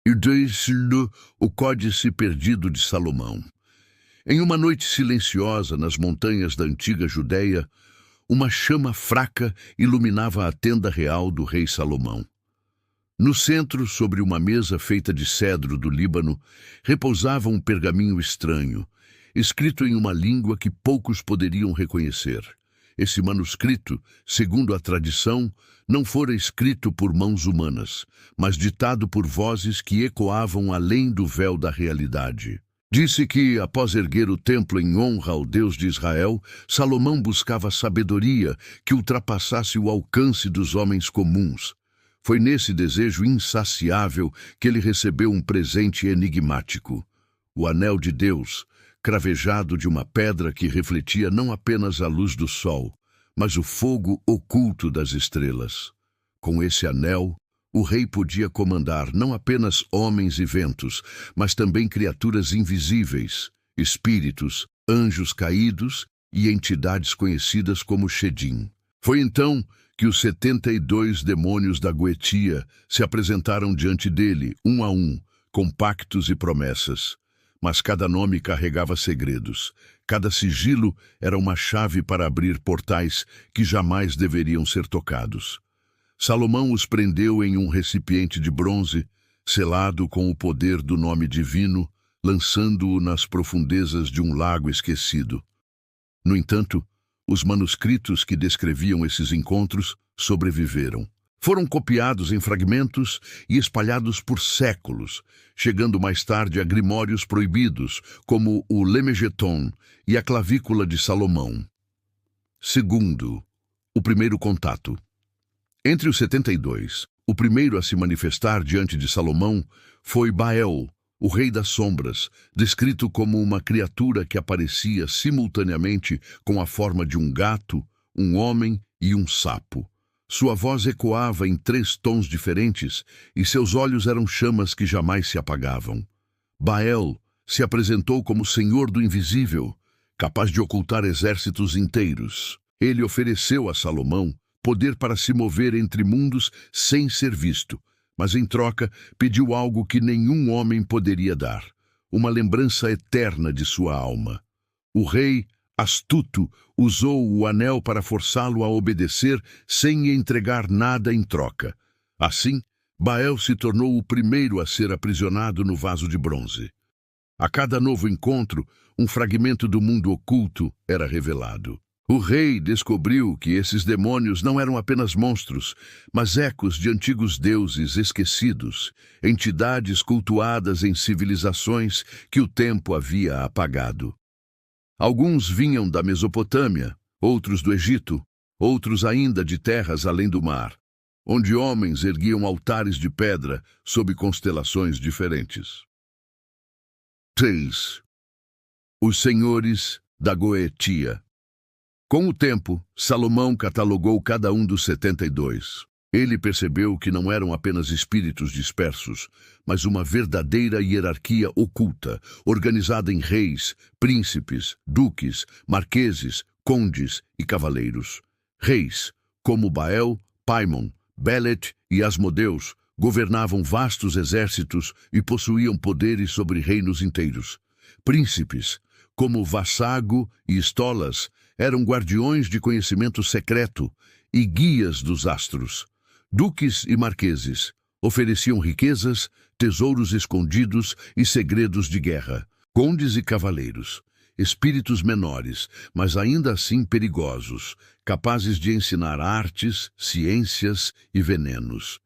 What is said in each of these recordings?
e diz-lhe o Códice Perdido de Salomão. Em uma noite silenciosa nas montanhas da antiga Judéia, uma chama fraca iluminava a tenda real do rei Salomão. No centro, sobre uma mesa feita de cedro do Líbano, repousava um pergaminho estranho, escrito em uma língua que poucos poderiam reconhecer. Esse manuscrito, segundo a tradição, não fora escrito por mãos humanas, mas ditado por vozes que ecoavam além do véu da realidade. Disse que, após erguer o templo em honra ao Deus de Israel, Salomão buscava sabedoria que ultrapassasse o alcance dos homens comuns. Foi nesse desejo insaciável que ele recebeu um presente enigmático: o Anel de Deus, cravejado de uma pedra que refletia não apenas a luz do sol, mas o fogo oculto das estrelas. Com esse anel, o rei podia comandar não apenas homens e ventos, mas também criaturas invisíveis, espíritos, anjos caídos e entidades conhecidas como Shedim. Foi então que os 72 demônios da Goetia se apresentaram diante dele, um a um, com pactos e promessas. Mas cada nome carregava segredos. Cada sigilo era uma chave para abrir portais que jamais deveriam ser tocados. Salomão os prendeu em um recipiente de bronze, selado com o poder do nome divino, lançando-o nas profundezas de um lago esquecido. No entanto, os manuscritos que descreviam esses encontros sobreviveram. Foram copiados em fragmentos e espalhados por séculos, chegando mais tarde a grimórios proibidos, como o Lemegeton e a Clavícula de Salomão. Segundo, o primeiro contato. Entre os 72, o primeiro a se manifestar diante de Salomão foi Baal, o rei das sombras, descrito como uma criatura que aparecia simultaneamente com a forma de um gato, um homem e um sapo. Sua voz ecoava em 3 tons diferentes e seus olhos eram chamas que jamais se apagavam. Baal se apresentou como Senhor do Invisível, capaz de ocultar exércitos inteiros. Ele ofereceu a Salomão poder para se mover entre mundos sem ser visto, mas em troca pediu algo que nenhum homem poderia dar: uma lembrança eterna de sua alma. O rei, astuto, usou o anel para forçá-lo a obedecer sem entregar nada em troca. Assim, Baal se tornou o primeiro a ser aprisionado no vaso de bronze. A cada novo encontro, um fragmento do mundo oculto era revelado. O rei descobriu que esses demônios não eram apenas monstros, mas ecos de antigos deuses esquecidos, entidades cultuadas em civilizações que o tempo havia apagado. Alguns vinham da Mesopotâmia, outros do Egito, outros ainda de terras além do mar, onde homens erguiam altares de pedra sob constelações diferentes. 3. Os senhores da Goetia. Com o tempo, Salomão catalogou cada um dos 72. Ele percebeu que não eram apenas espíritos dispersos, mas uma verdadeira hierarquia oculta, organizada em reis, príncipes, duques, marqueses, condes e cavaleiros. Reis, como Baal, Paimon, Belet e Asmodeus, governavam vastos exércitos e possuíam poderes sobre reinos inteiros. Príncipes, como Vassago e Estolas, eram guardiões de conhecimento secreto e guias dos astros. Duques e marqueses ofereciam riquezas, tesouros escondidos e segredos de guerra. Condes e cavaleiros, espíritos menores, mas ainda assim perigosos, capazes de ensinar artes, ciências e venenos.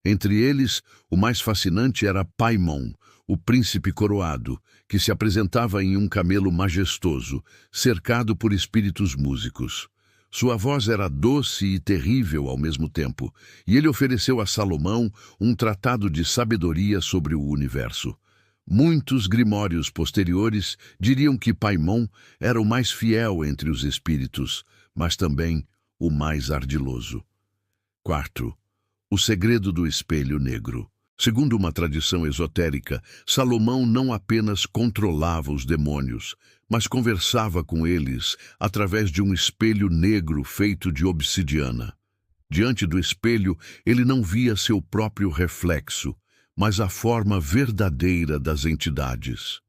Entre eles, o mais fascinante era Paimon, o príncipe coroado, que se apresentava em um camelo majestoso, cercado por espíritos músicos. Sua voz era doce e terrível ao mesmo tempo, e ele ofereceu a Salomão um tratado de sabedoria sobre o universo. Muitos grimórios posteriores diriam que Paimon era o mais fiel entre os espíritos, mas também o mais ardiloso. 4. O segredo do espelho negro. Segundo uma tradição esotérica, Salomão não apenas controlava os demônios, mas conversava com eles através de um espelho negro feito de obsidiana. Diante do espelho, ele não via seu próprio reflexo, mas a forma verdadeira das entidades.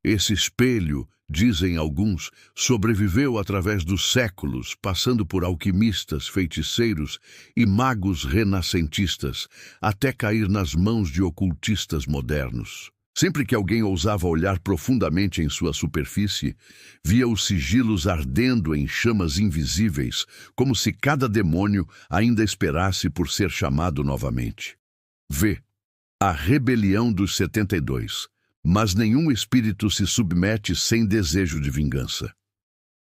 Esse espelho, dizem alguns, sobreviveu através dos séculos, passando por alquimistas, feiticeiros e magos renascentistas, até cair nas mãos de ocultistas modernos. Sempre que alguém ousava olhar profundamente em sua superfície, via os sigilos ardendo em chamas invisíveis, como se cada demônio ainda esperasse por ser chamado novamente. V. A rebelião dos 72. Mas nenhum espírito se submete sem desejo de vingança.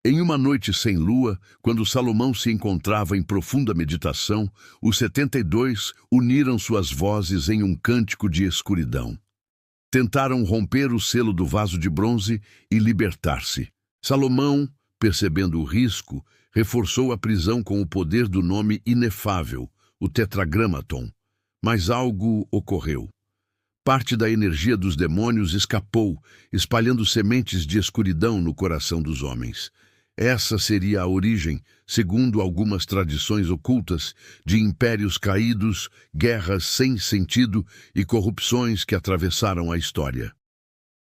Em uma noite sem lua, quando Salomão se encontrava em profunda meditação, os 72 uniram suas vozes em um cântico de escuridão. Tentaram romper o selo do vaso de bronze e libertar-se. Salomão, percebendo o risco, reforçou a prisão com o poder do nome inefável, o Tetragramaton. Mas algo ocorreu. Parte da energia dos demônios escapou, espalhando sementes de escuridão no coração dos homens. Essa seria a origem, segundo algumas tradições ocultas, de impérios caídos, guerras sem sentido e corrupções que atravessaram a história.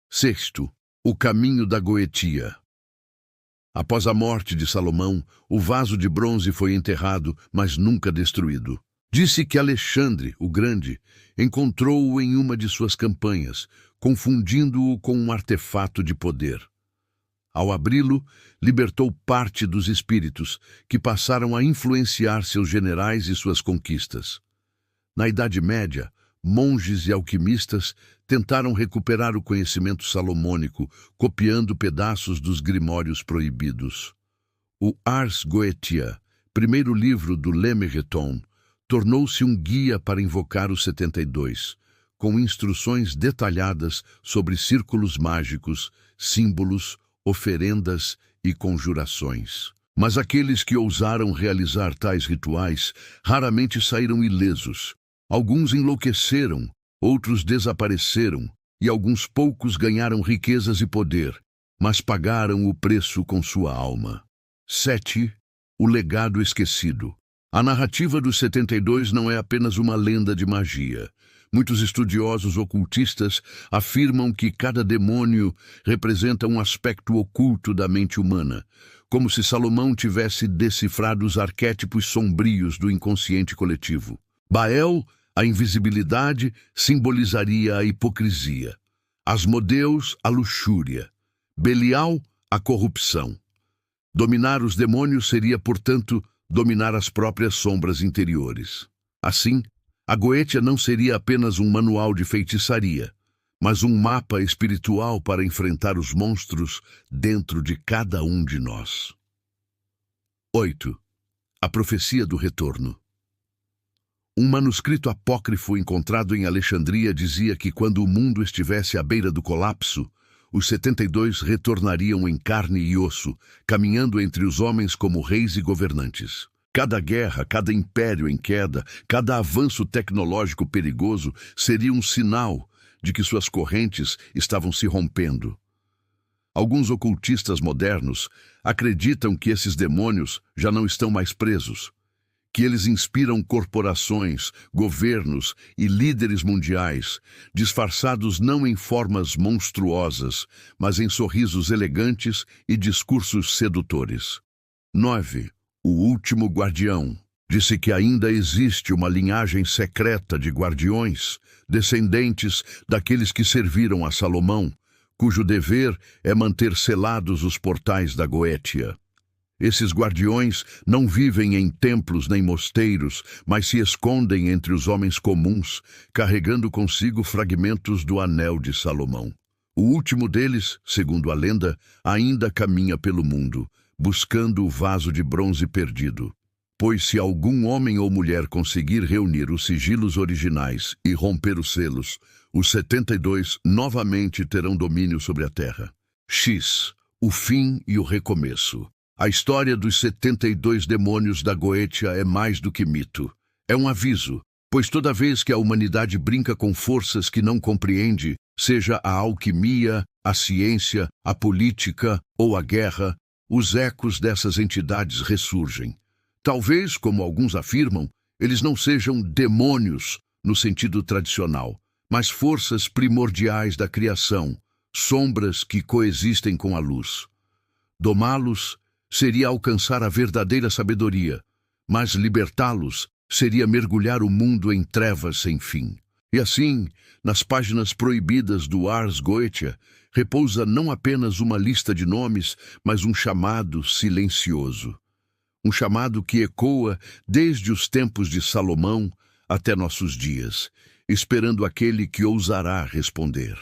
Sexto, o caminho da Goetia. Após a morte de Salomão, o vaso de bronze foi enterrado, mas nunca destruído. Disse que Alexandre, o Grande, encontrou-o em uma de suas campanhas, confundindo-o com um artefato de poder. Ao abri-lo, libertou parte dos espíritos, que passaram a influenciar seus generais e suas conquistas. Na Idade Média, monges e alquimistas tentaram recuperar o conhecimento salomônico, copiando pedaços dos grimórios proibidos. O Ars Goetia, primeiro livro do Lemegeton, tornou-se um guia para invocar os 72, com instruções detalhadas sobre círculos mágicos, símbolos, oferendas e conjurações. Mas aqueles que ousaram realizar tais rituais raramente saíram ilesos. Alguns enlouqueceram, outros desapareceram, e alguns poucos ganharam riquezas e poder, mas pagaram o preço com sua alma. 7. O legado esquecido. A narrativa dos 72 não é apenas uma lenda de magia. Muitos estudiosos ocultistas afirmam que cada demônio representa um aspecto oculto da mente humana, como se Salomão tivesse decifrado os arquétipos sombrios do inconsciente coletivo. Baal, a invisibilidade, simbolizaria a hipocrisia. Asmodeus, a luxúria. Belial, a corrupção. Dominar os demônios seria, portanto, dominar as próprias sombras interiores. Assim, a Goetia não seria apenas um manual de feitiçaria, mas um mapa espiritual para enfrentar os monstros dentro de cada um de nós. 8. A profecia do retorno. Um manuscrito apócrifo encontrado em Alexandria dizia que quando o mundo estivesse à beira do colapso, os 72 retornariam em carne e osso, caminhando entre os homens como reis e governantes. Cada guerra, cada império em queda, cada avanço tecnológico perigoso seria um sinal de que suas correntes estavam se rompendo. Alguns ocultistas modernos acreditam que esses demônios já não estão mais presos, que eles inspiram corporações, governos e líderes mundiais, disfarçados não em formas monstruosas, mas em sorrisos elegantes e discursos sedutores. 9. O último guardião. Disse que ainda existe uma linhagem secreta de guardiões, descendentes daqueles que serviram a Salomão, cujo dever é manter selados os portais da Goetia. Esses guardiões não vivem em templos nem mosteiros, mas se escondem entre os homens comuns, carregando consigo fragmentos do anel de Salomão. O último deles, segundo a lenda, ainda caminha pelo mundo, buscando o vaso de bronze perdido. Pois se algum homem ou mulher conseguir reunir os sigilos originais e romper os selos, os 72 novamente terão domínio sobre a terra. X. O fim e o recomeço. A história dos 72 demônios da Goetia é mais do que mito. É um aviso, pois toda vez que a humanidade brinca com forças que não compreende, seja a alquimia, a ciência, a política ou a guerra, os ecos dessas entidades ressurgem. Talvez, como alguns afirmam, eles não sejam demônios no sentido tradicional, mas forças primordiais da criação, sombras que coexistem com a luz. Domá-los seria alcançar a verdadeira sabedoria, mas libertá-los seria mergulhar o mundo em trevas sem fim. E assim, nas páginas proibidas do Ars Goetia, repousa não apenas uma lista de nomes, mas um chamado silencioso. Um chamado que ecoa desde os tempos de Salomão até nossos dias, esperando aquele que ousará responder.